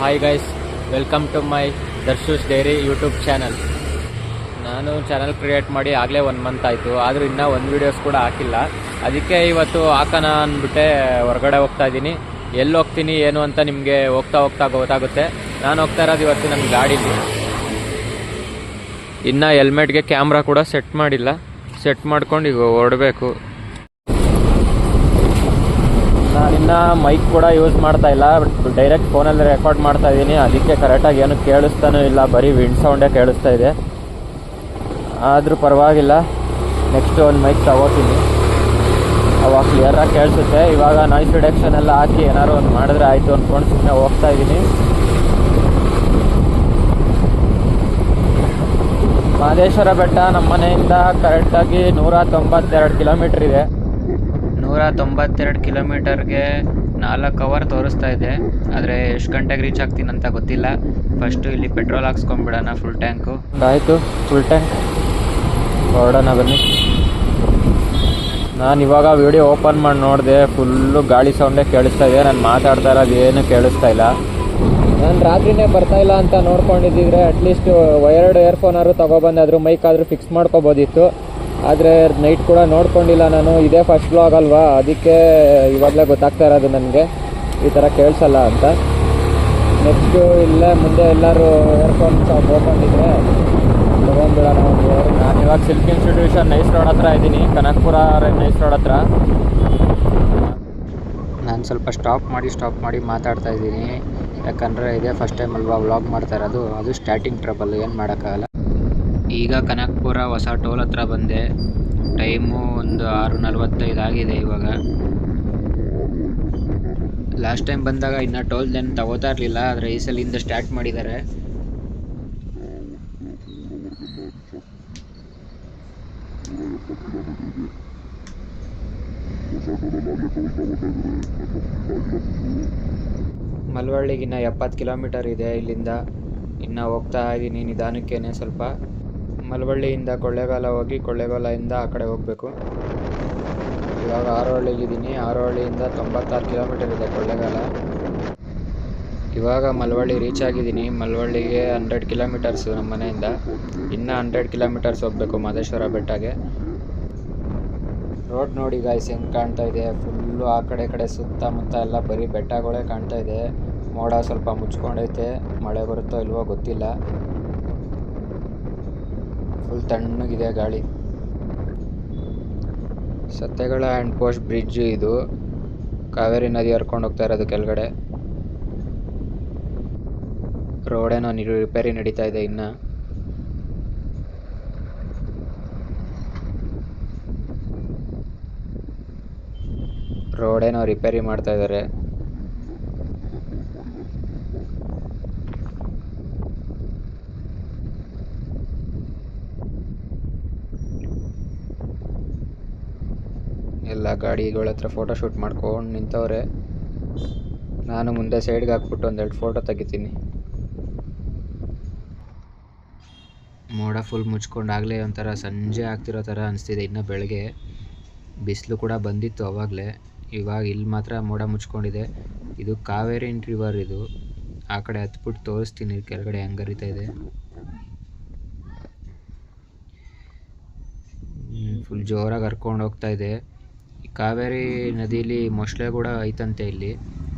Hi guys, welcome to my Darshu's diary YouTube channel. ನಾನು channel create ಮಾಡಿ ಆಗಲೇ 1 month ಆಯಿತು, ಆದರೂ ಇನ್ನೂ ಒಂದು ವೀಡಿಯೋಸ್ ಕೂಡ ಹಾಕಿಲ್ಲ. ಅದಕ್ಕೆ ಇವತ್ತು ಹಾಕೋಣ ಅಂದ್ಬಿಟ್ಟೆ ಹೊರಗಡೆ ಹೋಗ್ತಾ ಇದ್ದೀನಿ. ಎಲ್ಲಿ ಹೋಗ್ತೀನಿ ಏನು ಅಂತ ನಿಮಗೆ ಹೋಗ್ತಾ ಗೊತ್ತಾಗುತ್ತೆ. ನಾನು ಹೋಗ್ತಾ ಇರೋದು ಇವತ್ತು ನನ್ನ ಗಾಡೀಲಿ. ಇನ್ನು ಹೆಲ್ಮೆಟ್ಗೆ ಕ್ಯಾಮ್ರಾ ಕೂಡ ಸೆಟ್ ಮಾಡಿಲ್ಲ, ಸೆಟ್ ಮಾಡ್ಕೊಂಡು ಈಗ ಹೊರಡಬೇಕು. ನಾನಿನ್ನು ಮೈಕ್ ಕೂಡ ಯೂಸ್ ಮಾಡ್ತಾ ಇಲ್ಲ, ಡೈರೆಕ್ಟ್ ಫೋನಲ್ಲಿ ರೆಕಾರ್ಡ್ ಮಾಡ್ತಾ ಇದ್ದೀನಿ. ಅದಕ್ಕೆ ಕರೆಕ್ಟಾಗಿ ಏನು ಕೇಳಿಸ್ತಾನೂ ಇಲ್ಲ, ಬರೀ ವಿಂಡ್ ಸೌಂಡೇ ಕೇಳಿಸ್ತಾ ಇದೆ. ಆದರೂ ಪರವಾಗಿಲ್ಲ, ನೆಕ್ಸ್ಟ್ ಒಂದು ಮೈಕ್ ತಗೋತೀನಿ, ಅವಾಗ ಕ್ಲಿಯರಾಗಿ ಕೇಳಿಸುತ್ತೆ. ಇವಾಗ ನಾಯ್ಸ್ ರಿಡಕ್ಷನ್ ಎಲ್ಲ ಹಾಕಿ ಏನಾದ್ರು ಒಂದು ಮಾಡಿದ್ರೆ ಆಯಿತು ಅಂದ್ಕೊಂಡು ಸುಮ್ಮನೆ ಹೋಗ್ತಾ ಇದ್ದೀನಿ. ಮಹದೇಶ್ವರ ಬೆಟ್ಟ ನಮ್ಮ ಮನೆಯಿಂದ ಕರೆಕ್ಟಾಗಿ 192 ಕಿಲೋಮೀಟ್ರ್ ಇದೆ. 192 ಕಿಲೋಮೀಟರ್ಗೆ 4 ಅವರ್ ತೋರಿಸ್ತಾ ಇದೆ. ಆದರೆ ಎಷ್ಟು ಗಂಟೆಗೆ ರೀಚ್ ಆಗ್ತೀನಿ ಅಂತ ಗೊತ್ತಿಲ್ಲ. ಫಸ್ಟು ಇಲ್ಲಿ ಪೆಟ್ರೋಲ್ ಹಾಕ್ಸ್ಕೊಂಡ್ಬಿಡೋಣ, ಫುಲ್ ಟ್ಯಾಂಕು ಆಯಿತು. ಫುಲ್ ಟ್ಯಾಂಕ್ ಹೊರಡೋಣ ಬನ್ನಿ. ನಾನು ಇವಾಗ ವಿಡಿಯೋ ಓಪನ್ ಮಾಡಿ ನೋಡಿದೆ, ಫುಲ್ಲು ಗಾಳಿ ಸೌಂಡೇ ಕೇಳಿಸ್ತಾ ಇದೆ. ನಾನು ಮಾತಾಡ್ತಾ ಇರೋದು ಏನು ಕೇಳಿಸ್ತಾ ಇಲ್ಲ. ನಾನು ರಾತ್ರಿನೇ ಬರ್ತಾಯಿಲ್ಲ ಅಂತ ನೋಡ್ಕೊಂಡಿದ್ದಿದ್ರೆ ಅಟ್ಲೀಸ್ಟ್ ವೈರ್ಡ್ ಇಯರ್ಫೋನಾದ್ರು ತೊಗೊಬಂದು ಅದ್ರ ಮೈಕ್ ಆದರೂ ಫಿಕ್ಸ್ ಮಾಡ್ಕೋಬೋದಿತ್ತು. ಆದರೆ ನೈಟ್ ಕೂಡ ನೋಡ್ಕೊಂಡಿಲ್ಲ ನಾನು. ಇದೇ ಫಸ್ಟ್ ಬ್ಲಾಗ್ ಅಲ್ವಾ, ಅದಕ್ಕೆ ಇವಾಗಲೇ ಗೊತ್ತಾಗ್ತಾ ಇರೋದು ನನಗೆ ಈ ಥರ ಕೇಳಿಸಲ್ಲ ಅಂತ. ನೆಕ್ಸ್ಟು ಇಲ್ಲೇ ಮುಂದೆ ಎಲ್ಲರೂ ಇಯರ್ಫೋನ್ ಶಾಪ್ ಓಪನ್ನಿದ್ರೆ ತೊಗೊಂಡ್ಬಿಡೋಣ. ನಾನು ಇವಾಗ ಸಿಲ್ಕ್ ಇನ್ಸ್ಟಿಟ್ಯೂಷನ್ ನೈಸ್ ರೋಡ್ ಹತ್ರ ಇದ್ದೀನಿ, ಕನಕಪುರ ನೈಸ್ ರೋಡ್ ಹತ್ರ. ನಾನು ಸ್ವಲ್ಪ ಸ್ಟಾಪ್ ಮಾಡಿ ಮಾತಾಡ್ತಾ ಇದ್ದೀನಿ, ಯಾಕಂದರೆ ಇದೇ ಫಸ್ಟ್ ಟೈಮ್ ಅಲ್ವಾ ವ್ಲಾಗ್ ಮಾಡ್ತಾ ಇರೋದು. ಅದು ಸ್ಟಾರ್ಟಿಂಗ್ ಟ್ರಬಲ್, ಏನು ಮಾಡೋಕ್ಕಾಗಲ್ಲ. ಈಗ ಕನಕಪುರ ಹೊಸ ಟೋಲ್ ಹತ್ರ ಬಂದೆ. ಟೈಮು ಒಂದು 6:45 ಆಗಿದೆ ಇವಾಗ. ಲಾಸ್ಟ್ ಟೈಮ್ ಬಂದಾಗ ಇನ್ನೂ ಟೋಲ್ದೇನು ತಗೋತಾ ಇರಲಿಲ್ಲ, ಆದರೆ ಈ ಸಲಿಂದ ಸ್ಟಾರ್ಟ್ ಮಾಡಿದ್ದಾರೆ. ಮಳವಳ್ಳಿಗಿನ್ನ 70 ಕಿಲೋಮೀಟರ್ ಇದೆ ಇಲ್ಲಿಂದ. ಇನ್ನು ಹೋಗ್ತಾ ಇದ್ದೀನಿ ನಿಧಾನಕ್ಕೇನೆ. ಸ್ವಲ್ಪ ಮಳವಳ್ಳಿಯಿಂದ ಕೊಳ್ಳೇಗಾಲ ಹೋಗಿ ಕೊಳ್ಳೇಗಾಲದಿಂದ ಆ ಕಡೆ ಹೋಗಬೇಕು. ಇವಾಗ ಆರೋಹಳ್ಳಿಗಿದ್ದೀನಿ. ಆರೋಹಳ್ಳಿಯಿಂದ 96 ಕಿಲೋಮೀಟರ್ ಇದೆ ಕೊಳ್ಳೇಗಾಲ. ಇವಾಗ ಮಳವಳ್ಳಿ ರೀಚ್ ಆಗಿದ್ದೀನಿ. ಮಳವಳ್ಳಿಗೆ 100 ಕಿಲೋಮೀಟರ್ಸು ನಮ್ಮ ಮನೆಯಿಂದ. ಇನ್ನೂ 100 ಕಿಲೋಮೀಟರ್ಸ್ ಹೋಗಬೇಕು ಮಹದೇಶ್ವರ ಬೆಟ್ಟಗೆ. ರೋಡ್ ನೋಡಿ ಗಾಯ್ಸ್ ಹೆಂಗೆ ಕಾಣ್ತಾ ಇದೆ. ಫುಲ್ಲು ಆ ಕಡೆ ಸುತ್ತಮುತ್ತ ಎಲ್ಲ ಬರೀ ಬೆಟ್ಟಗಳೇ ಕಾಣ್ತಾ ಇದೆ. ಮೋಡ ಸ್ವಲ್ಪ ಮುಚ್ಕೊಂಡೈತೆ, ಮಳೆ ಬರುತ್ತೋ ಇಲ್ವೋ ಗೊತ್ತಿಲ್ಲ. ಫುಲ್ ತಣ್ಣಗಿದೆ ಗಾಳಿ. ಸತ್ಯಗಳ ಹ್ಯಾಂಡ್ ಪೋಸ್ಟ್ ಬ್ರಿಡ್ಜ್ ಇದು. ಕಾವೇರಿ ನದಿ ಹರ್ಕೊಂಡು ಹೋಗ್ತಾ ಇರೋದು ಕೆಳಗಡೆ. ರೋಡೇನೋ ರಿಪೇರಿ ನಡೀತಾ ಇದೆ ಇನ್ನು. ರೋಡೇನೋ ರಿಪೇರಿ ಮಾಡ್ತಾ ಇದ್ದಾರೆ. ಎಲ್ಲ ಗಾಡಿಗಳ ಹತ್ರ ಫೋಟೋ ಶೂಟ್ ಮಾಡ್ಕೊಂಡು ನಿಂತವ್ರೆ. ನಾನು ಮುಂದೆ ಸೈಡ್ಗೆ ಹಾಕ್ಬಿಟ್ಟು ಒಂದೆರಡು ಫೋಟೋ ತೆಗಿತೀನಿ. ಮೋಡ ಫುಲ್ ಮುಚ್ಕೊಂಡಾಗಲೇ ಒಂಥರ ಸಂಜೆ ಆಗ್ತಿರೋ ಥರ ಅನಿಸ್ತಿದೆ. ಇನ್ನು ಬೆಳಗ್ಗೆ ಬಿಸಿಲು ಕೂಡ ಬಂದಿತ್ತು ಆವಾಗಲೇ. ಇವಾಗ ಇಲ್ಲಿ ಮಾತ್ರ ಮೋಡ ಮುಚ್ಕೊಂಡಿದೆ. ಇದು ಕಾವೇರಿ ರಿವರ್ ಇದು. ಆ ಕಡೆ ಹತ್ಬಿಟ್ಟು ತೋರಿಸ್ತೀನಿ ಕೆಳಗಡೆ ಹೆಂಗೆ ಹರಿತಾ ಇದೆ. ಫುಲ್ ಜೋರಾಗಿ ಹರ್ಕೊಂಡು ಹೋಗ್ತಾ ಇದೆ. ಈ ಕಾವೇರಿ ನದಿಲಿ ಮೊಸಳೆ ಕೂಡ ಐತಂತೆ ಇಲ್ಲಿ.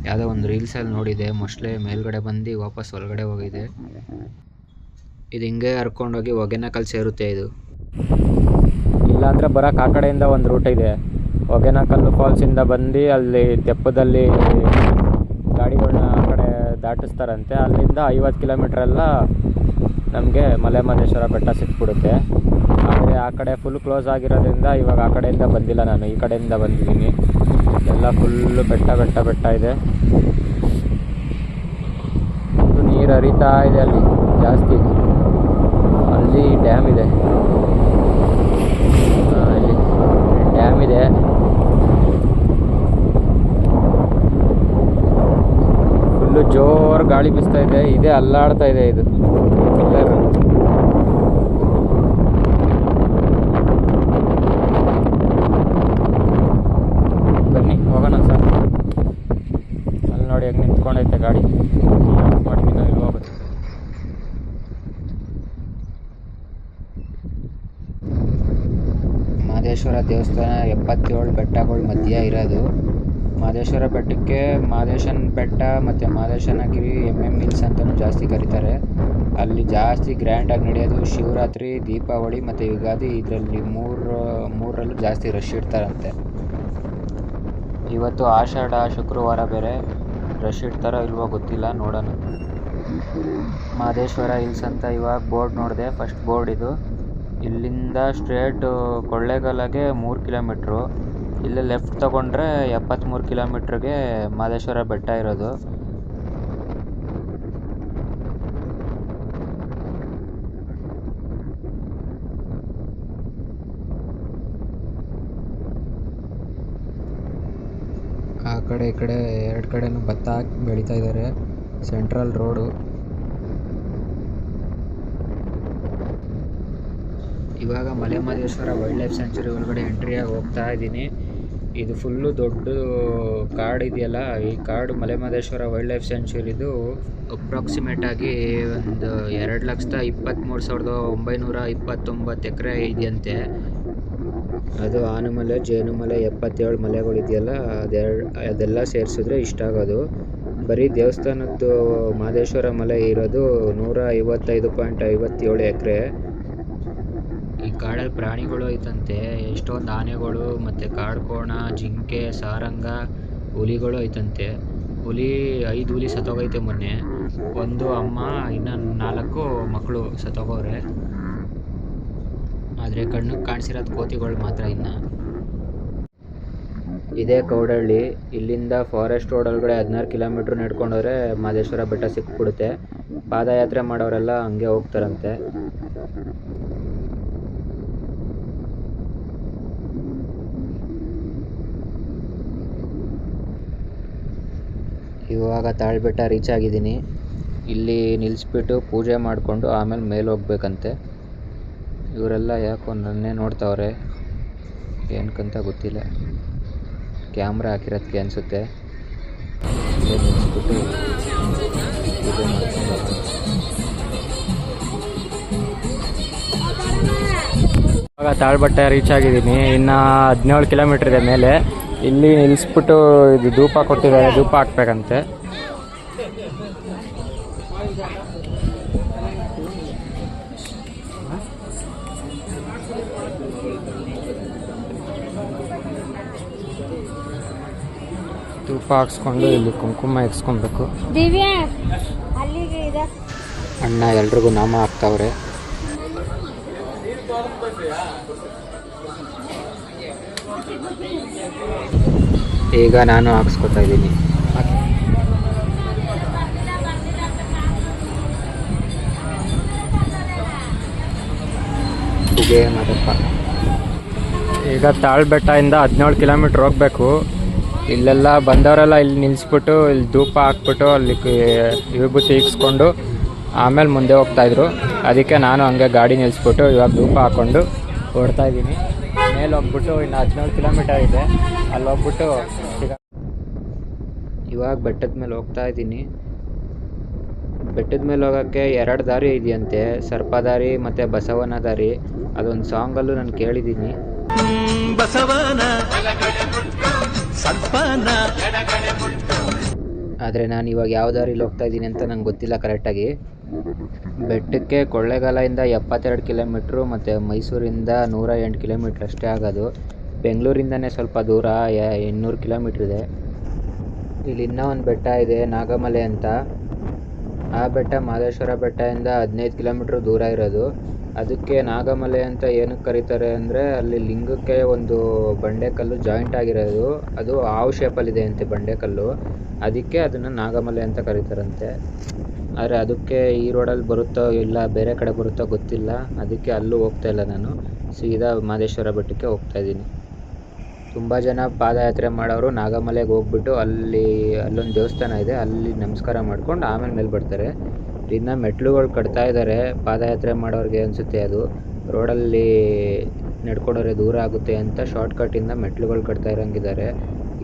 ಯಾವುದೋ ಒಂದು ರೀಲ್ಸಲ್ಲಿ ನೋಡಿದೆ, ಮೊಸಳೆ ಮೇಲ್ಗಡೆ ಬಂದು ವಾಪಸ್ ಒಳಗಡೆ ಹೋಗಿದೆ. ಇದು ಹಿಂಗೆ ಹರ್ಕೊಂಡೋಗಿ ಹೊಗೆನಕಲ್ ಸೇರುತ್ತೆ ಇದು. ಇಲ್ಲಾಂದರೆ ಬರೋಕ್ಕೆ ಆ ಕಡೆಯಿಂದ ಒಂದು ರೂಟ್ ಇದೆ. ಹೊಗೆನಕಲ್ಲು ಫಾಲ್ಸಿಂದ ಬಂದು ಅಲ್ಲಿ ತೆಪ್ಪದಲ್ಲಿ ಗಾಡಿಗಳನ್ನ ಆ ಕಡೆ ದಾಟಿಸ್ತಾರಂತೆ. ಅಲ್ಲಿಂದ 50 ಕಿಲೋಮೀಟ್ರೆಲ್ಲ ನಮಗೆ ಮಹದೇಶ್ವರ ಬೆಟ್ಟ ಸಿಕ್ಬಿಡುತ್ತೆ. ಆದರೆ ಆ ಕಡೆ ಫುಲ್ ಕ್ಲೋಸ್ ಆಗಿರೋದ್ರಿಂದ ಇವಾಗ ಆ ಕಡೆಯಿಂದ ಬಂದಿಲ್ಲ, ನಾನು ಈ ಕಡೆಯಿಂದ ಬಂದಿದ್ದೀನಿ. ಎಲ್ಲ ಫುಲ್ಲು ಬೆಟ್ಟ ಇದೆ. ನೀರು ಹರಿತಾ ಇದೆ ಅಲ್ಲಿ ಜಾಸ್ತಿ. ಅಲ್ಲಿ ಡ್ಯಾಮ್ ಇದೆ, ಇಲ್ಲಿ ಡ್ಯಾಮ್ ಇದೆ. ಫುಲ್ಲು ಜೋರು ಗಾಳಿ ಬೀಸ್ತಾ ಇದೆ. ಇದೇ ಅಲ್ಲಾಡ್ತಾ ಇದೆ ಇದು ಪಿಲ್ಲರ್. ಬನ್ನಿ ಹೋಗೋಣ ಸರ್. ಅಲ್ಲಿ ನೋಡಿ ನಿಂತ್ಕೊಂಡೈತೆ ಗಾಡಿ ಮಾಡಿದ್ದೀನ ಇಲ್ಲಿ ಹೋಗುತ್ತೆ. ಮಹದೇಶ್ವರ ದೇವಸ್ಥಾನ 77 ಬೆಟ್ಟಗಳ ಮಧ್ಯ ಇರೋದು. ಮಹದೇಶ್ವರ ಬೆಟ್ಟಕ್ಕೆ ಮಹದೇಶನ ಬೆಟ್ಟ ಮತ್ತು ಮಹದೇಶನಗಿರಿ ಹಿಲ್ಸ್ ಅಂತಲೂ ಜಾಸ್ತಿ ಕರೀತಾರೆ. ಅಲ್ಲಿ ಜಾಸ್ತಿ ಗ್ರ್ಯಾಂಡಾಗಿ ನಡೆಯೋದು ಶಿವರಾತ್ರಿ, ದೀಪಾವಳಿ ಮತ್ತು ಯುಗಾದಿ. ಇದರಲ್ಲಿ ಮೂರರಲ್ಲೂ ಜಾಸ್ತಿ ರಶ್ ಇಡ್ತಾರಂತೆ. ಇವತ್ತು ಆಷಾಢ ಶುಕ್ರವಾರ ಬೇರೆ, ರಶ್ ಇಡ್ತಾರೋ ಇಲ್ವೋ ಗೊತ್ತಿಲ್ಲ, ನೋಡೋಣ. ಮಹದೇಶ್ವರ ಹಿಲ್ಸ್ ಅಂತ ಇವಾಗ ಬೋರ್ಡ್ ನೋಡಿದೆ, ಫಸ್ಟ್ ಬೋರ್ಡ್ ಇದು. ಇಲ್ಲಿಂದ ಸ್ಟ್ರೇಟ್ ಕೊಳ್ಳೇಗಾಲಗೆ 3 ಕಿಲೋಮೀಟ್ರು. ಇಲ್ಲೇ ಲೆಫ್ಟ್ ತೊಗೊಂಡ್ರೆ 73 ಕಿಲೋಮೀಟ್ರಿಗೆ ಮಹದೇಶ್ವರ ಬೆಟ್ಟ ಇರೋದು. ಆ ಕಡೆ ಈ ಕಡೆ 2 ಕಡೆನೂ ಭತ್ತ ಹಾಕಿ ಬೆಳೀತಾ ಇದ್ದಾರೆ. Central road. ಇವಾಗ Male Mahadeshwara wild life sanctuary ಒಳಗಡೆ ಎಂಟ್ರಿಯಾಗಿ ಹೋಗ್ತಾ ಇದ್ದೀನಿ. ಇದು ಫುಲ್ಲು ದೊಡ್ಡ ಕಾಡು ಇದೆಯಲ್ಲ, ಈ ಕಾಡು Male Mahadeshwara wild life ಸ್ಯಾಂಚುರಿದು approximate ಆಗಿ ಒಂದು 2,23,929 ಎಕರೆ ಇದೆಯಂತೆ. ಅದು ಆನಮಲೆ, ಜೇನುಮಲೆ, 77 ಮಲೆಗಳಿದೆಯಲ್ಲ, ಅದೆಲ್ಲ ಸೇರಿಸಿದ್ರೆ ಇಷ್ಟಾಗೋದು. ಬರೀ ದೇವಸ್ಥಾನದ್ದು ಮಹದೇಶ್ವರ ಮಲೆ ಇರೋದು 155.57 ಎಕರೆ. ಈ ಕಾಡಲ್ಲಿ ಪ್ರಾಣಿಗಳು ಐತಂತೆ, ಎಷ್ಟೊಂದು ಆನೆಗಳು ಮತ್ತು ಕಾಡ್ಕೋಣ, ಜಿಂಕೆ, ಸಾರಂಗ, ಹುಲಿಗಳು ಐತಂತೆ. 5 ಹುಲಿ ಸತ್ತೋಗೈತೆ ಮೊನ್ನೆ. 1 ಅಮ್ಮ, ಇನ್ನು 4 ಮಕ್ಕಳು ಸತ್ತೋಗವ್ರೆ. ಆದರೆ ಕಣ್ಣಿಗೆ ಕಾಣಿಸಿರೋದು ಕೋತಿಗಳು ಮಾತ್ರ. ಇನ್ನು ಇದೇ ಕೌಡಳ್ಳಿ. ಇಲ್ಲಿಂದ ಫಾರೆಸ್ಟ್ ರೋಡ್ ಒಳಗಡೆ 16 ಕಿಲೋಮೀಟ್ರ್ ನಡ್ಕೊಂಡವ್ರೆ ಮಹದೇಶ್ವರ ಬೆಟ್ಟ ಸಿಕ್ಬಿಡುತ್ತೆ. ಪಾದಯಾತ್ರೆ ಮಾಡೋರೆಲ್ಲ ಹಂಗೆ ಹೋಗ್ತಾರಂತೆ. ಇವಾಗ ತಾಳ್ಬೆಟ್ಟ ರೀಚ್ ಆಗಿದ್ದೀನಿ. ಇಲ್ಲಿ ನಿಲ್ಲಿಸ್ಬಿಟ್ಟು ಪೂಜೆ ಮಾಡಿಕೊಂಡು ಆಮೇಲೆ ಮೇಲೆ ಹೋಗ್ಬೇಕಂತೆ. ಇವರೆಲ್ಲ ಯಾಕೋ ನನ್ನೇ ನೋಡ್ತಾವ್ರೆ, ಏನಕ್ಕಂತ ಗೊತ್ತಿಲ್ಲ. ಕ್ಯಾಮ್ರಾ ಹಾಕಿರೋದಕ್ಕೆ ಅನಿಸುತ್ತೆ. ನಿಲ್ಲಿಸ್ಬಿಟ್ಟು ಪೂಜೆ ಮಾಡ್ಕೊಂಡು ಇವಾಗ ತಾಳ್ಬೆಟ್ಟ ರೀಚ್ ಆಗಿದ್ದೀನಿ. ಇನ್ನು 17 ಕಿಲೋಮೀಟ್ರ್ ಇದೆ ಮೇಲೆ. ಇಲ್ಲಿ ನಿಲ್ಲಿಸ್ಬಿಟ್ಟು ಇದು ಧೂಪ ಕೊಟ್ಟಿದ್ದಾರೆ, ಧೂಪ ಹಾಕ್ಬೇಕಂತೆ. ಧೂಪ ಹಾಕ್ಸ್ಕೊಂಡು ಇಲ್ಲಿ ಕುಂಕುಮ ಇಕ್ಸ್ಕೊಬೇಕು. ಅಣ್ಣ ಎಲ್ರಿಗೂ ನಾಮ ಹಾಕ್ತಾವ್ರೆ. ಈಗ ನಾನು ಹಾಕ್ಸ್ಕೊತಾ ಇದ್ದೀನಿ. ಈಗ ತಾಳ್ಬೆಟ್ಟದಿಂದ 17 ಕಿಲೋಮೀಟ್ರ್ ಹೋಗ್ಬೇಕು. ಇಲ್ಲೆಲ್ಲ ಬಂದವರೆಲ್ಲ ಇಲ್ಲಿ ನಿಲ್ಲಿಸ್ಬಿಟ್ಟು ಇಲ್ಲಿ ಧೂಪ ಹಾಕ್ಬಿಟ್ಟು ಅಲ್ಲಿ ವಿಭೂತಿ ಇಕ್ಸ್ಕೊಂಡು ಆಮೇಲೆ ಮುಂದೆ ಹೋಗ್ತಾಯಿದ್ರು. ಅದಕ್ಕೆ ನಾನು ಹಂಗೆ ಗಾಡಿ ನಿಲ್ಲಿಸ್ಬಿಟ್ಟು ಇವಾಗ ಧೂಪ ಹಾಕ್ಕೊಂಡು ಹೊಡ್ತಾ ಇದ್ದೀನಿ. ಮೇಲೆ ಹೋಗ್ಬಿಟ್ಟು ಇನ್ನು 17 ಕಿಲೋಮೀಟರ್ ಇದೆ, ಅಲ್ಲಿ ಹೋಗ್ಬಿಟ್ಟು ಇವಾಗ ಬೆಟ್ಟದ ಮೇಲೆ ಹೋಗ್ತಾ ಇದ್ದೀನಿ. ಬೆಟ್ಟದ ಮೇಲೆ ಹೋಗೋಕ್ಕೆ 2 ದಾರಿ ಇದೆಯಂತೆ, ಸರ್ಪದಾರಿ ಮತ್ತು ಬಸವನ ದಾರಿ. ಅದೊಂದು ಸಾಂಗಲ್ಲೂ ನಾನು ಕೇಳಿದ್ದೀನಿ. ಆದರೆ ನಾನು ಇವಾಗ ಯಾವ ದಾರಿಲಿ ಹೋಗ್ತಾ ಇದ್ದೀನಿ ಅಂತ ನಂಗೆ ಗೊತ್ತಿಲ್ಲ ಕರೆಕ್ಟಾಗಿ. ಬೆಟ್ಟಕ್ಕೆ ಕೊಳ್ಳೇಗಾಲದಿಂದ 72 ಕಿಲೋಮೀಟ್ರು ಮತ್ತು ಮೈಸೂರಿಂದ 108 ಕಿಲೋಮೀಟ್ರ್ ಅಷ್ಟೇ ಆಗೋದು. ಬೆಂಗಳೂರಿಂದನೇ ಸ್ವಲ್ಪ ದೂರ, 800 ಕಿಲೋಮೀಟ್ರ್ ಇದೆ. ಇಲ್ಲಿ ಇನ್ನೂ ಒಂದು ಬೆಟ್ಟ ಇದೆ, ನಾಗಮಲೆ ಅಂತ. ಆ ಬೆಟ್ಟ ಮಹದೇಶ್ವರ ಬೆಟ್ಟದಿಂದ 15 ಕಿಲೋಮೀಟ್ರ್ ದೂರ ಇರೋದು. ಅದಕ್ಕೆ ನಾಗಮಲೆ ಅಂತ ಏನಕ್ಕೆ ಕರೀತಾರೆ ಅಂದರೆ ಅಲ್ಲಿ ಲಿಂಗಕ್ಕೆ ಒಂದು ಬಂಡೆಕಲ್ಲು ಜಾಯಿಂಟ್ ಆಗಿರೋದು, ಅದು ಹಾವು ಶೇಪಲ್ಲಿದೆ ಅಂತೆ ಬಂಡೆಕಲ್ಲು. ಅದಕ್ಕೆ ಅದನ್ನು ನಾಗಮಲೆ ಅಂತ ಕರೀತಾರಂತೆ. ಆದರೆ ಅದಕ್ಕೆ ಈ ರೋಡಲ್ಲಿ ಬರುತ್ತೋ ಇಲ್ಲ ಬೇರೆ ಕಡೆ ಬರುತ್ತೋ ಗೊತ್ತಿಲ್ಲ. ಅದಕ್ಕೆ ಅಲ್ಲೂ ಹೋಗ್ತಾಯಿಲ್ಲ ನಾನು, ಸೀದಾ ಮಹದೇಶ್ವರ ಬೆಟ್ಟಕ್ಕೆ ಹೋಗ್ತಾಯಿದ್ದೀನಿ. ತುಂಬ ಜನ ಪಾದಯಾತ್ರೆ ಮಾಡೋರು ನಾಗಮಲೆಗೆ ಹೋಗ್ಬಿಟ್ಟು ಅಲ್ಲೊಂದು ದೇವಸ್ಥಾನ ಇದೆ, ಅಲ್ಲಿ ನಮಸ್ಕಾರ ಮಾಡ್ಕೊಂಡು ಆಮೇಲೆ ಮೇಲೆ ಬರ್ತಾರೆ. ಇನ್ನು ಮೆಟ್ಲುಗಳು ಕಟ್ತಾ ಇದ್ದಾರೆ ಪಾದಯಾತ್ರೆ ಮಾಡೋರಿಗೆ ಅನಿಸುತ್ತೆ. ಅದು ರೋಡಲ್ಲಿ ನಡ್ಕೊಂಡೋರೆ ದೂರ ಆಗುತ್ತೆ ಅಂತ ಶಾರ್ಟ್ಕಟ್ಟಿಂದ ಮೆಟ್ಲುಗಳು ಕಟ್ತಾ ಇರೋಂಗಿದ್ದಾರೆ.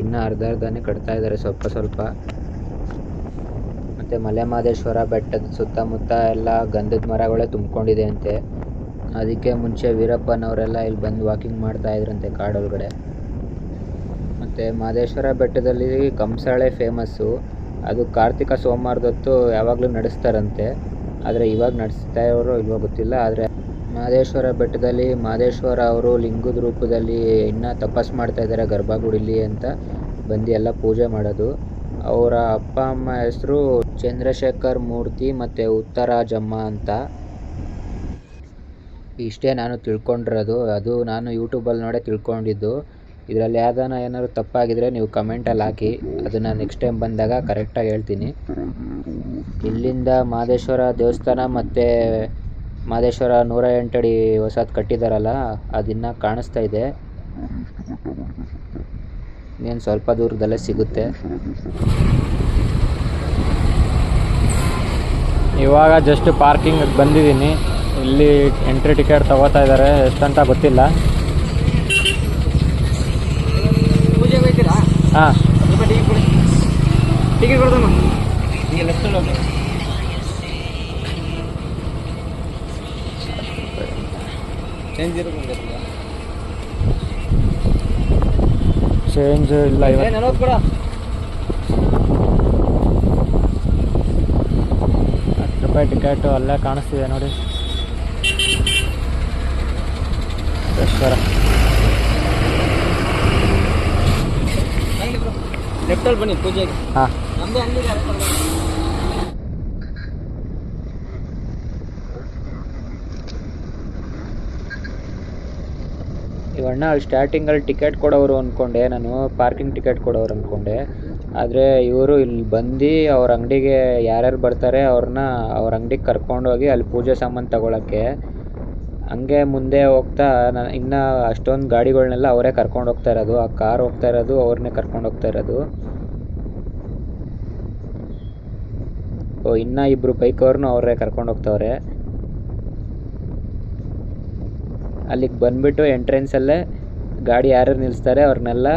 ಇನ್ನೂ ಅರ್ಧನೇ ಕಟ್ತಾ ಇದ್ದಾರೆ ಸ್ವಲ್ಪ ಸ್ವಲ್ಪ. ಮತ್ತು ಮಲೆ ಮಹದೇಶ್ವರ ಬೆಟ್ಟದ ಸುತ್ತಮುತ್ತ ಎಲ್ಲ ಗಂಧದ ಮರಗಳೇ ತುಂಬಿಕೊಂಡಿದೆ ಅಂತೆ. ಅದಕ್ಕೆ ಮುಂಚೆ ವೀರಪ್ಪನವರೆಲ್ಲ ಇಲ್ಲಿ ಬಂದು ವಾಕಿಂಗ್ ಮಾಡ್ತಾಯಿದ್ರಂತೆ ಕಾಡೊಳಗಡೆ. ಮತ್ತು ಮಹದೇಶ್ವರ ಬೆಟ್ಟದಲ್ಲಿ ಕಂಸಾಳೆ ಫೇಮಸ್ಸು. ಅದು ಕಾರ್ತಿಕ ಸೋಮವಾರದೊತ್ತು ಯಾವಾಗಲೂ ನಡೆಸ್ತಾರಂತೆ. ಆದರೆ ಇವಾಗ ನಡೆಸ್ತಾ ಇರೋರು ಇಲ್ವೋ ಗೊತ್ತಿಲ್ಲ. ಆದರೆ ಮಹದೇಶ್ವರ ಬೆಟ್ಟದಲ್ಲಿ ಮಹದೇಶ್ವರ ಅವರು ಲಿಂಗದ ರೂಪದಲ್ಲಿ ಇನ್ನೂ ತಪಸ್ಸು ಮಾಡ್ತಾಯಿದ್ದಾರೆ ಗರ್ಭಗುಡಿಲಿ ಅಂತ ಬಂದು ಎಲ್ಲ ಪೂಜೆ ಮಾಡೋದು. ಅವರ ಅಪ್ಪ ಅಮ್ಮ ಹೆಸರು ಚಂದ್ರಶೇಖರ್ ಮೂರ್ತಿ ಮತ್ತು ಉತ್ತರಾಜಮ್ಮ ಅಂತ. ಇಷ್ಟೇ ನಾನು ತಿಳ್ಕೊಂಡಿರೋದು. ಅದು ನಾನು ಯೂಟ್ಯೂಬಲ್ಲಿ ನೋಡೇ ತಿಳ್ಕೊಂಡಿದ್ದು. ಇದರಲ್ಲಿ ಏನಾದ್ರು ತಪ್ಪಾಗಿದ್ರೆ ನೀವು ಕಮೆಂಟಲ್ಲಿ ಹಾಕಿ, ಅದನ್ನು ನೆಕ್ಸ್ಟ್ ಟೈಮ್ ಬಂದಾಗ ಕರೆಕ್ಟಾಗಿ ಹೇಳ್ತೀನಿ. ಇಲ್ಲಿಂದ ಮಹದೇಶ್ವರ ದೇವಸ್ಥಾನ ಮತ್ತು ಮಹದೇಶ್ವರ 108 ಅಡಿ ಹೊಸದು ಕಟ್ಟಿದಾರಲ್ಲ, ಅದಿನ್ನೂ ಕಾಣಿಸ್ತಾ ಇದೆ. ಇನ್ನೇನು ಸ್ವಲ್ಪ ದೂರದಲ್ಲೇ ಸಿಗುತ್ತೆ. ಇವಾಗ ಜಸ್ಟ್ ಪಾರ್ಕಿಂಗ್ ಬಂದಿದ್ದೀನಿ. ಇಲ್ಲಿ ಎಂಟ್ರಿ ಟಿಕೆಟ್ ತಗೋತಾ ಇದ್ದಾರೆ, ಎಷ್ಟಂತ ಗೊತ್ತಿಲ್ಲ. ಹಾಂ, ಟಿಕೆಟ್ ಕೊಡ್ತಮ್ಮ. ಚೇಂಜ್ ಇಲ್ಲ. 10 ರೂಪಾಯಿ ಟಿಕೆಟು ಅಲ್ಲೇ ಕಾಣಿಸ್ತಿದೆ ನೋಡಿ. ಲೆಫ್ಟಲ್ಲಿ ಬನ್ನಿ ಪೂಜೆಗೆ. ಹಾಂ, ನಮ್ಮದೇ ಅಂಗಡಿ. ಇವಣ್ಣ ಸ್ಟಾರ್ಟಿಂಗಲ್ಲಿ ಟಿಕೆಟ್ ಕೊಡೋರು ಅಂದ್ಕೊಂಡೆ ನಾನು, ಪಾರ್ಕಿಂಗ್ ಟಿಕೆಟ್ ಕೊಡೋರು ಅಂದ್ಕೊಂಡೆ. ಆದರೆ ಇವರು ಇಲ್ಲಿ ಬಂದು ಅವ್ರ ಅಂಗಡಿಗೆ ಯಾರ್ಯಾರು ಬರ್ತಾರೆ ಅವ್ರನ್ನ ಅವ್ರ ಅಂಗಡಿಗೆ ಕರ್ಕೊಂಡೋಗಿ ಅಲ್ಲಿ ಪೂಜೆ ಸಾಮಾನು ತಗೊಳಕ್ಕೆ. ಹಂಗೆ ಮುಂದೆ ಹೋಗ್ತಾ ಇನ್ನೂ ಅಷ್ಟೊಂದು ಗಾಡಿಗಳನ್ನೆಲ್ಲ ಅವರೇ ಕರ್ಕೊಂಡು ಹೋಗ್ತಾ ಇರೋದು. ಆ ಕಾರ್ ಹೋಗ್ತಾ ಇರೋದು ಅವ್ರನ್ನೇ ಕರ್ಕೊಂಡು ಹೋಗ್ತಾ ಇರೋದು. ಇನ್ನೂ 2 ಬೈಕ್ ಅವ್ರನ್ನೂ ಅವರೇ ಕರ್ಕೊಂಡು ಹೋಗ್ತಾವ್ರೆ. ಅಲ್ಲಿಗೆ ಬಂದುಬಿಟ್ಟು ಎಂಟ್ರೆನ್ಸಲ್ಲೇ ಗಾಡಿ ಯಾರ್ಯಾರು ನಿಲ್ಲಿಸ್ತಾರೆ ಅವ್ರನ್ನೆಲ್ಲ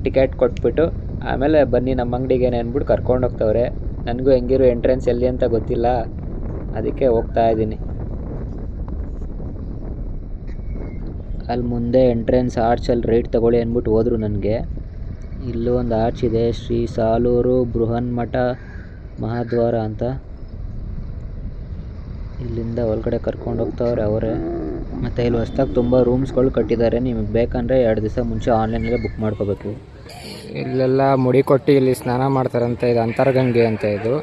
ಟಿಕೆಟ್ ಕೊಟ್ಬಿಟ್ಟು ಆಮೇಲೆ ಬನ್ನಿ ನಮ್ಮ ಅಂಗಡಿಗೆ ಅಂದ್ಬಿಟ್ಟು ಕರ್ಕೊಂಡು ಹೋಗ್ತಾವ್ರೆ. ನನಗೂ ಹೆಂಗಿರು ಎಂಟ್ರೆನ್ಸ್ ಎಲ್ಲಿ ಅಂತ ಗೊತ್ತಿಲ್ಲ, ಅದಕ್ಕೆ ಹೋಗ್ತಾ ಇದ್ದೀನಿ. ಅಲ್ಲಿ ಮುಂದೆ ಎಂಟ್ರೆನ್ಸ್ ಆರ್ಚಲ್ಲಿ ರೈಟ್ ತಗೊಳ್ಳಿ ಅಂದ್ಬಿಟ್ಟು ಹೋದರು ನನಗೆ. ಇಲ್ಲೂ ಒಂದು ಆರ್ಚ್ ಇದೆ, ಶ್ರೀ ಸಾಲೂರು ಬೃಹನ್ಮಠ ಮಹಾದ್ವಾರ ಅಂತ. ಇಲ್ಲಿಂದ ಒಳಗಡೆ ಕರ್ಕೊಂಡು ಹೋಗ್ತಾವ್ರೆ ಅವರೇ. ಮತ್ತು ಇಲ್ಲಿ ಹೊಸ್ದಾಗಿ ತುಂಬ ರೂಮ್ಸ್ಗಳು ಕಟ್ಟಿದ್ದಾರೆ. ನಿಮಗೆ ಬೇಕಂದರೆ 2 ದಿವಸ ಮುಂಚೆ ಆನ್ಲೈನಲ್ಲೇ ಬುಕ್ ಮಾಡ್ಕೋಬೇಕು. ಇಲ್ಲೆಲ್ಲ ಮುಡಿ ಕೊಟ್ಟು ಇಲ್ಲಿ ಸ್ನಾನ ಮಾಡ್ತಾರಂತೆ. ಇದು ಅಂತರ್ಗಂಗೆ ಅಂತ. ಇದು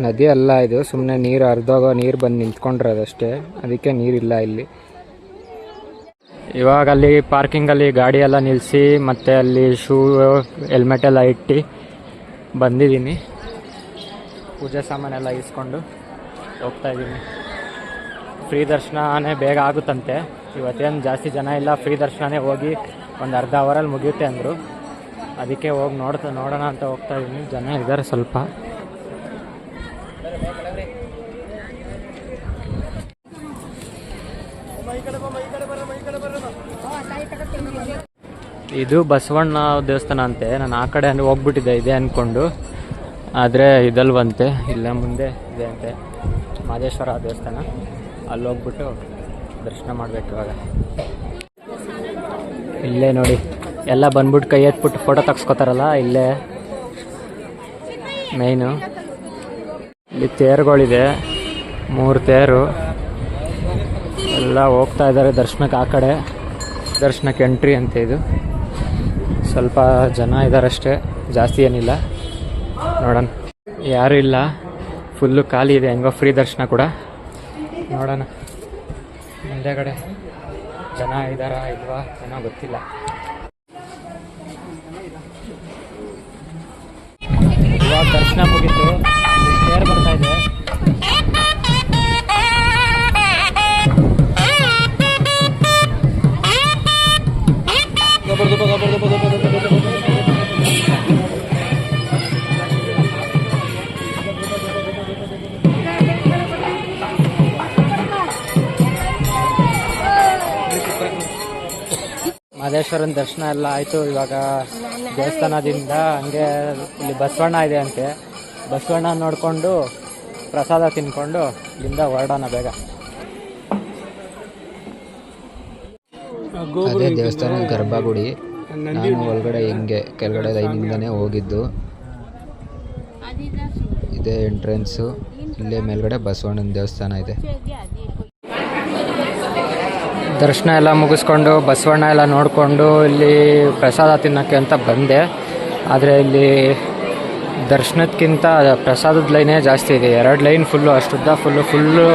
ನದಿ ಅಲ್ಲ, ಇದು ಸುಮ್ಮನೆ ನೀರು ಹರಿದೋಗೋ ನೀರು ಬಂದು ನಿಂತ್ಕೊಂಡಿರೋದಷ್ಟೇ. ಅದಕ್ಕೆ ನೀರಿಲ್ಲ ಇಲ್ಲಿ. ಇವಾಗ ಅಲ್ಲಿ ಪಾರ್ಕಿಂಗಲ್ಲಿ ಗಾಡಿ ಎಲ್ಲ ನಿಲ್ಲಿಸಿ ಮತ್ತು ಅಲ್ಲಿ ಶೂ ಹೆಲ್ಮೆಟ್ ಎಲ್ಲ ಇಟ್ಟು ಬಂದಿದ್ದೀನಿ. ಪೂಜೆ ಸಾಮಾನೆಲ್ಲ ಇಸ್ಕೊಂಡು ಹೋಗ್ತಾ ಇದ್ದೀನಿ. ಫ್ರೀ ದರ್ಶನನೇ ಬೇಗ ಆಗುತ್ತಂತೆ. ಇವತ್ತೇನು ಜಾಸ್ತಿ ಜನ ಇಲ್ಲ, ಫ್ರೀ ದರ್ಶನನೇ ಹೋಗಿ ಒಂದು ಅರ್ಧ ಅವರಲ್ಲಿ ಮುಗಿಯುತ್ತೆ ಅಂದರು. ಅದಕ್ಕೆ ಹೋಗಿ ನೋಡೋಣ ಅಂತ ಹೋಗ್ತಾ ಇದ್ದೀನಿ. ಜನ ಇದ್ದಾರೆ ಸ್ವಲ್ಪ. ಇದು ಬಸವಣ್ಣ ದೇವಸ್ಥಾನ ಅಂತೆ. ನಾನು ಆ ಕಡೆ ಹೋಗ್ಬಿಟ್ಟಿದ್ದೆ ಇದೆ ಅಂದ್ಕೊಂಡು, ಆದರೆ ಇದಲ್ವಂತೆ. ಇಲ್ಲ ಮುಂದೆ ಇದೆ ಅಂತೆ ಮಹದೇಶ್ವರ ದೇವಸ್ಥಾನ. ಅಲ್ಲಿ ಹೋಗ್ಬಿಟ್ಟು ದರ್ಶನ ಮಾಡಬೇಕು. ಇವಾಗ ಇಲ್ಲೇ ನೋಡಿ ಎಲ್ಲ ಬಂದ್ಬಿಟ್ಟು ಕೈ ಎತ್ಬಿಟ್ಟು ಫೋಟೋ ತೆಗ್ಸ್ಕೊತಾರಲ್ಲ, ಇಲ್ಲೇ ಮೇಯ್ನು. ಇಲ್ಲಿ ತೇರುಗಳಿದೆ, 3 ತೇರು ಎಲ್ಲ ಹೋಗ್ತಾ ಇದ್ದಾರೆ ದರ್ಶನಕ್ಕೆ. ಆ ಕಡೆ ದರ್ಶನಕ್ಕೆ ಎಂಟ್ರಿ ಅಂತ. ಇದು ಸ್ವಲ್ಪ ಜನ ಇದ್ದಾರಷ್ಟೇ, ಜಾಸ್ತಿ ಏನಿಲ್ಲ. ನೋಡೋಣ, ಯಾರೂ ಇಲ್ಲ, ಫುಲ್ಲು ಖಾಲಿ ಇದೆ. ಹೆಂಗೋ ಫ್ರೀ ದರ್ಶನ ಕೂಡ. ನೋಡೋಣ ಮುಂದೆಗಡೆ ಜನ ಇದ್ದಾರಾ ಇಲ್ವಾ ಏನೋ ಗೊತ್ತಿಲ್ಲ. ಇವಾಗ ದರ್ಶನ ಮುಗಿತು, ತೇರು ಬರ್ತಾ ಇದೆ. ಮಹದೇಶ್ವರನ ದರ್ಶನ ಎಲ್ಲ ಆಯಿತು. ಇವಾಗ ದೇವಸ್ಥಾನದಿಂದ ಹಂಗೆ ಇಲ್ಲಿ ಬಸವಣ್ಣ ಇದೆ ಅಂತೆ, ಬಸವಣ್ಣ ನೋಡಿಕೊಂಡು ಪ್ರಸಾದ ತಿನ್ಕೊಂಡು ಇಲ್ಲಿಂದ ಹೊರಡೋಣ ಬೇಗ. ಅದೇ ದೇವಸ್ಥಾನದ ಗರ್ಭಗುಡಿ. ನಾನು ಒಳಗಡೆ ಹಿಂಗೆ ಕೆಳಗಡೆ ಲೈನಿಂದನೇ ಹೋಗಿದ್ದು. ಇದೇ ಎಂಟ್ರೆನ್ಸು. ಇಲ್ಲೇ ಮೇಲ್ಗಡೆ ಬಸವಣ್ಣನ ದೇವಸ್ಥಾನ ಇದೆ. ದರ್ಶನ ಎಲ್ಲ ಮುಗಿಸ್ಕೊಂಡು ಬಸವಣ್ಣ ಎಲ್ಲ ನೋಡಿಕೊಂಡು ಇಲ್ಲಿ ಪ್ರಸಾದ ತಿನ್ನೋಕ್ಕೆ ಅಂತ ಬಂದೆ. ಆದರೆ ಇಲ್ಲಿ ದರ್ಶನಕ್ಕಿಂತ ಪ್ರಸಾದದ ಲೈನೇ ಜಾಸ್ತಿ ಇದೆ. 2 ಲೈನ್ ಫುಲ್ಲು, ಅಷ್ಟುದ್ದ ಫುಲ್ಲು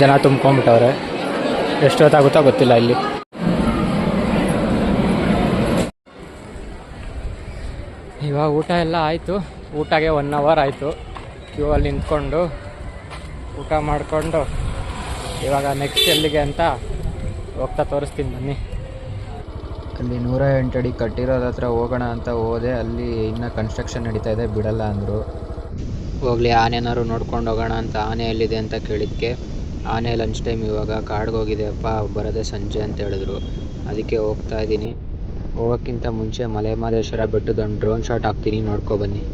ಜನ ತುಂಬ್ಕೊಂಡ್ಬಿಟ್ಟವ್ರೆ. ಎಷ್ಟೊತ್ತಾಗುತ್ತೋ ಗೊತ್ತಿಲ್ಲ ಇಲ್ಲಿ. ಇವಾಗ ಊಟ ಎಲ್ಲ ಆಯಿತು. ಊಟಗೆ 1 ಅವರ್ ಆಯಿತು. ಕ್ಯೂ ಅಲ್ಲಿ ನಿಂತ್ಕೊಂಡು ಊಟ ಮಾಡಿಕೊಂಡು ಇವಾಗ ನೆಕ್ಸ್ಟ್ ಎಲ್ಲಿಗೆ ಅಂತ ಹೋಗ್ತಾ ತೋರಿಸ್ತೀನಿ ಬನ್ನಿ. ಅಲ್ಲಿ 108 ಅಡಿ ಕಟ್ಟಿರೋದ ಹತ್ರ ಹೋಗೋಣ ಅಂತ ಹೋದೆ. ಅಲ್ಲಿ ಇನ್ನೂ ಕನ್ಸ್ಟ್ರಕ್ಷನ್ ನಡೀತಾ ಇದೆ, ಬಿಡಲ್ಲ ಅಂದರು. ಹೋಗಲಿ ಆನೆನಾರು ನೋಡ್ಕೊಂಡು ಹೋಗೋಣ ಅಂತ. ಆನೆ ಎಲ್ಲಿದೆ ಅಂತ ಕೇಳಿದ್ದಕ್ಕೆ ಆನೆ ಲಂಚ್ ಟೈಮ್ ಇವಾಗ ಕಾಡ್ಗೆ ಹೋಗಿದೆ ಅಪ್ಪ, ಬರೋದೇ ಸಂಜೆ ಅಂತ ಹೇಳಿದ್ರು. ಅದಕ್ಕೆ ಹೋಗ್ತಾ ಇದ್ದೀನಿ. ಹೋಗೋಕ್ಕಿಂತ ಮುಂಚೆ ಮಲೆ ಮಹದೇಶ್ವರ ಬೆಟ್ಟದೊಂದು ಡ್ರೋನ್ ಶಾಟ್ ಹಾಕ್ತೀನಿ, ನೋಡ್ಕೊಬನ್ನಿ.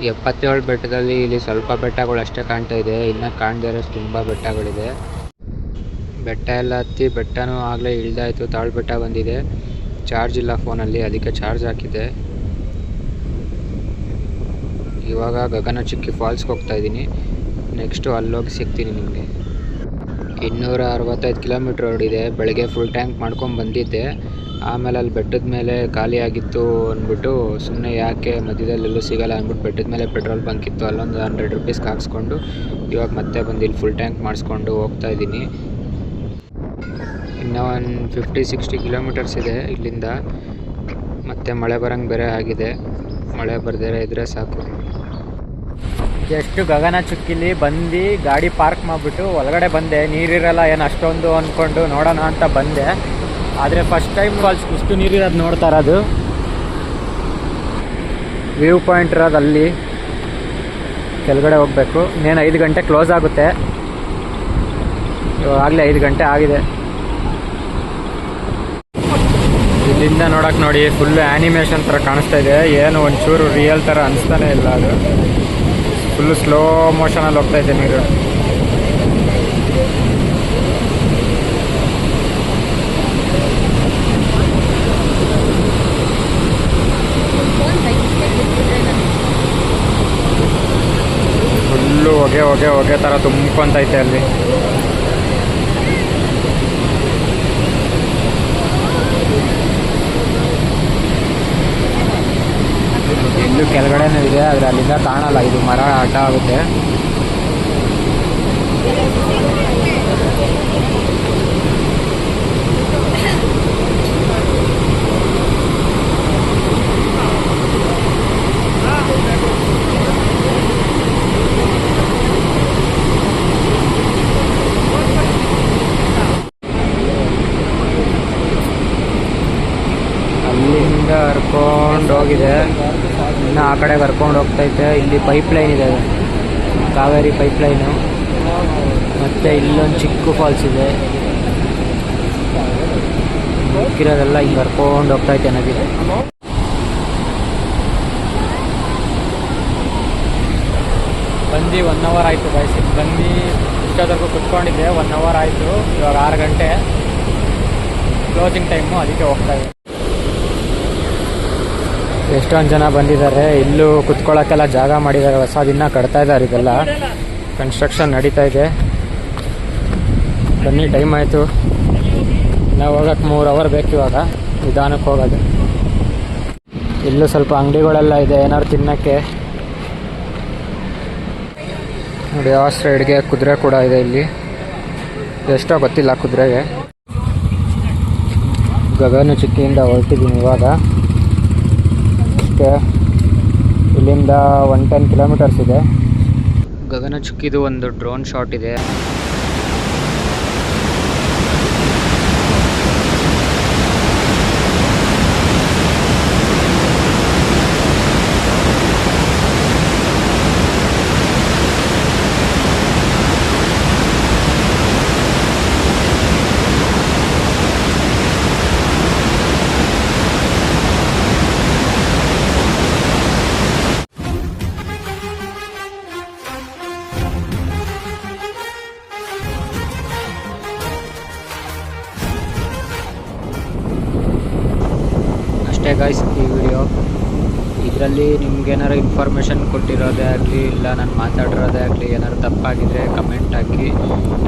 ಈ 77 ಬೆಟ್ಟದಲ್ಲಿ ಇಲ್ಲಿ ಸ್ವಲ್ಪ ಬೆಟ್ಟಗಳು ಅಷ್ಟೇ ಕಾಣ್ತಾ ಇದೆ. ಇನ್ನು ಕಾಣದೇ ಇರೋಷ್ಟು ತುಂಬ ಬೆಟ್ಟಗಳಿದೆ. ಬೆಟ್ಟ ಎಲ್ಲ ಹತ್ತಿ ಬೆಟ್ಟನೂ ಆಗಲೇ ಇಳ್ದಾಯಿತು. ತಾಳು ಬೆಟ್ಟ ಬಂದಿದೆ. ಚಾರ್ಜ್ ಇಲ್ಲ ಫೋನಲ್ಲಿ, ಅದಕ್ಕೆ ಚಾರ್ಜ್ ಹಾಕಿದೆ. ಇವಾಗ ಗಗನಚುಕ್ಕಿ ಫಾಲ್ಸ್ಗೆ ಹೋಗ್ತಾ ಇದ್ದೀನಿ. ನೆಕ್ಸ್ಟು ಅಲ್ಲೋಗಿ ಸಿಗ್ತೀನಿ ನಿಮಗೆ. 265 ಕಿಲೋಮೀಟ್ರ್ ರೋಡ್ ಇದೆ. ಬೆಳಗ್ಗೆ ಫುಲ್ ಟ್ಯಾಂಕ್ ಮಾಡ್ಕೊಂಡು ಬಂದಿದ್ದೆ. ಆಮೇಲೆ ಅಲ್ಲಿ ಬೆಟ್ಟದ ಮೇಲೆ ಖಾಲಿ ಆಗಿತ್ತು ಅಂದ್ಬಿಟ್ಟು ಸುಮ್ಮನೆ ಯಾಕೆ ಮಧ್ಯದಲ್ಲೆಲ್ಲೂ ಸಿಗೋಲ್ಲ ಅಂದ್ಬಿಟ್ಟು ಬೆಟ್ಟದ ಮೇಲೆ ಪೆಟ್ರೋಲ್ ಬಂಕ್ ಇತ್ತು, ಅಲ್ಲೊಂದು 100 ರೂಪೀಸ್ಗೆ ಹಾಕ್ಸ್ಕೊಂಡು ಇವಾಗ ಮತ್ತೆ ಬಂದು ಇಲ್ಲಿ ಫುಲ್ ಟ್ಯಾಂಕ್ ಮಾಡಿಸ್ಕೊಂಡು ಹೋಗ್ತಾ ಇದ್ದೀನಿ. ಇನ್ನೂ ಒಂದು 50-60 ಕಿಲೋಮೀಟರ್ಸ್ ಇದೆ ಇಲ್ಲಿಂದ. ಮತ್ತೆ ಮಳೆ ಬರೋಂಗೆ ಬೇರೆ ಆಗಿದೆ. ಮಳೆ ಬರ್ದೇ ಇದ್ದರೆ ಸಾಕು. ಎಷ್ಟು ಗಗನಚುಕ್ಕಿಲಿ ಬಂದು ಗಾಡಿ ಪಾರ್ಕ್ ಮಾಡಿಬಿಟ್ಟು ಒಳಗಡೆ ಬಂದೆ. ನೀರಿರಲ್ಲ ಏನು ಅಷ್ಟೊಂದು ಅಂದ್ಕೊಂಡು ನೋಡೋಣ ಅಂತ ಬಂದೆ. ಆದರೆ ಫಸ್ಟ್ ಟೈಮ್ ಫಾಲ್ಸ್ ಇಷ್ಟು ನೀರಿರೋದು ನೋಡ್ತಾ ಇರೋದು. ವ್ಯೂ ಪಾಯಿಂಟ್ ಇರೋದು ಅಲ್ಲಿ ಕೆಳಗಡೆ ಹೋಗಬೇಕು. ಇನ್ನೇನು 5 ಗಂಟೆ ಕ್ಲೋಸ್ ಆಗುತ್ತೆ. ಇವಾಗಲೇ 5 ಗಂಟೆ ಆಗಿದೆ. ಇಲ್ಲಿಂದ ನೋಡೋಕೆ ನೋಡಿ ಫುಲ್ಲು ಆ್ಯನಿಮೇಷನ್ ಥರ ಕಾಣಿಸ್ತಾ ಇದೆ. ಏನು ಒಂಚೂರು ರಿಯಲ್ ಥರ ಅನಿಸ್ತಾನೆ ಇಲ್ಲ. ಅದು ಫುಲ್ಲು ಸ್ಲೋ ಮೋಷನಲ್ಲಿ ಹೋಗ್ತಾ ಇದೆ ನೀರು. ಫುಲ್ಲು ಹೊಗೆ ಥರ ತುಂಬ್ಕೊಂತೈತೆ ಅಲ್ಲಿ. ಇಲ್ಲೂ ಕೆಳಗಡೆನೂ ಇದೆ, ಆದರೆ ಅಲ್ಲಿಂದ ಕಾಣಲ್ಲ. ಇದು ಮರ ಆಟ ಆಗುತ್ತೆ. ಅಲ್ಲಿಂದ ಹರ್ಕೊಂಡು ಹೋಗಿದೆ. ಇನ್ನು ಆ ಕಡೆಗೆ ಹರ್ಕೊಂಡು ಹೋಗ್ತೈತೆ. ಇಲ್ಲಿ ಪೈಪ್ಲೈನ್ ಇದೆ, ಕಾವೇರಿ ಪೈಪ್ಲೈನು. ಮತ್ತು ಇಲ್ಲೊಂದು ಚಿಕ್ಕ ಫಾಲ್ಸ್ ಇದೆ. ಮಿಕ್ಕಿರೋದೆಲ್ಲ ಹಿಂಗೆ ಹರ್ಕೊಂಡು ಹೋಗ್ತೈತೆ ನದಿ. ಬಂದು 1 ಅವರ್ ಆಯಿತು ಬಯಸಿ. ಬಂದು ಇಷ್ಟೊತ್ತವರೆಗೂ ಕುತ್ಕೊಂಡಿದ್ದೆ. 1 ಅವರ್ ಆಯಿತು. ಇವಾಗ 6 ಗಂಟೆ ಕ್ಲೋಸಿಂಗ್ ಟೈಮು, ಅದಕ್ಕೆ ಹೋಗ್ತಾ ಇದೆ. ಎಷ್ಟೊಂದು ಜನ ಬಂದಿದ್ದಾರೆ. ಇಲ್ಲೂ ಕುತ್ಕೊಳ್ಳೋಕ್ಕೆಲ್ಲ ಜಾಗ ಮಾಡಿದ್ದಾರೆ. ಹೊಸದಿನ್ನ ಕಟ್ತಾ ಇದ್ದಾರೆ. ಇದೆಲ್ಲ ಕನ್ಸ್ಟ್ರಕ್ಷನ್ ನಡೀತಾ ಇದೆ. ಬನ್ನಿ, ಟೈಮ್ ಆಯಿತು. ನಾವು ಹೋಗೋಕ್ಕೆ 3 ಅವರ್ ಬೇಕು ಇವಾಗ ನಿಧಾನಕ್ಕೆ ಹೋಗೋದು. ಇಲ್ಲೂ ಸ್ವಲ್ಪ ಅಂಗಡಿಗಳೆಲ್ಲ ಇದೆ ಏನಾದ್ರು ತಿನ್ನೋಕ್ಕೆ. ನೋಡಿ ಆ ಸೈಡ್ಗೆ ಕುದುರೆ ಕೂಡ ಇದೆ. ಇಲ್ಲಿ ಎಷ್ಟೋ ಗೊತ್ತಿಲ್ಲ ಕುದುರೆಗೆ. ಗಗನಚುಕ್ಕಿಯಿಂದ ಹೊರಟಿದ್ದೀನಿ ಇವಾಗ. ಇಲ್ಲಿಂದ 110 ಕಿಲೋಮೀಟರ್ಸ್ ಇದೆ. ಗಗನಚುಕ್ಕಿದು ಒಂದು ಡ್ರೋನ್ ಶಾಟ್ ಇದೆ. ಅಷ್ಟೇ ಗಾಯ್ಸ್ ಈ ವಿಡಿಯೋ. ಇದರಲ್ಲಿ ನಿಮ್ಗೇನಾರು ಇನ್ಫಾರ್ಮೇಷನ್ ಕೊಟ್ಟಿರೋದೇ ಆಗಲಿ ಇಲ್ಲ ನಾನು ಮಾತಾಡಿರೋದೇ ಆಗಲಿ ಏನಾದ್ರು ತಪ್ಪಾಗಿದ್ದರೆ ಕಮೆಂಟ್ ಹಾಕಿ.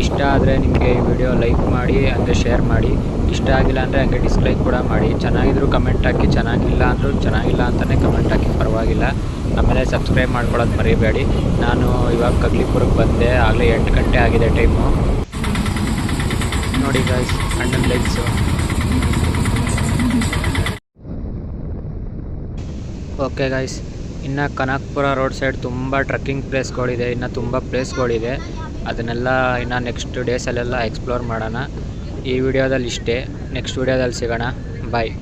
ಇಷ್ಟ ಆದರೆ ನಿಮಗೆ ಈ ವಿಡಿಯೋ ಲೈಕ್ ಮಾಡಿ ಅಂದರೆ ಶೇರ್ ಮಾಡಿ. ಇಷ್ಟ ಆಗಿಲ್ಲ ಅಂದರೆ ಹಂಗೆ ಡಿಸ್ಲೈಕ್ ಕೂಡ ಮಾಡಿ. ಚೆನ್ನಾಗಿದ್ರು ಕಮೆಂಟ್ ಹಾಕಿ, ಚೆನ್ನಾಗಿಲ್ಲ ಅಂದರೂ ಚೆನ್ನಾಗಿಲ್ಲ ಅಂತಲೇ ಕಮೆಂಟ್ ಹಾಕಿ, ಪರವಾಗಿಲ್ಲ. ಆಮೇಲೆ ಸಬ್ಸ್ಕ್ರೈಬ್ ಮಾಡ್ಕೊಳ್ಳೋದು ಮರಿಬೇಡಿ. ನಾನು ಇವಾಗ ಕಗ್ಲಿಪುರಕ್ಕೆ ಬಂದೆ, ಆಗಲೇ 8 ಗಂಟೆ ಆಗಿದೆ ಟೈಮು. ನೋಡಿ ಗಾಯ್ಸ್ ಅಣ್ಣನ ಲೈಟ್ಸು. ಓಕೆ ಗಾಯ್ಸ್, ಇನ್ನು ಕನಕಪುರ ರೋಡ್ ಸೈಡ್ ತುಂಬ ಟ್ರೆಕ್ಕಿಂಗ್ ಪ್ಲೇಸ್ಗಳಿದೆ, ಇನ್ನು ತುಂಬ ಪ್ಲೇಸ್ಗಳಿದೆ. ಅದನ್ನೆಲ್ಲ ಇನ್ನು ನೆಕ್ಸ್ಟ್ ಡೇಸಲ್ಲೆಲ್ಲ ಎಕ್ಸ್ಪ್ಲೋರ್ ಮಾಡೋಣ. ಈ ವಿಡಿಯೋದಲ್ಲಿ ಇಷ್ಟೇ, ನೆಕ್ಸ್ಟ್ ವಿಡಿಯೋದಲ್ಲಿ ಸಿಗೋಣ. ಬಾಯ್.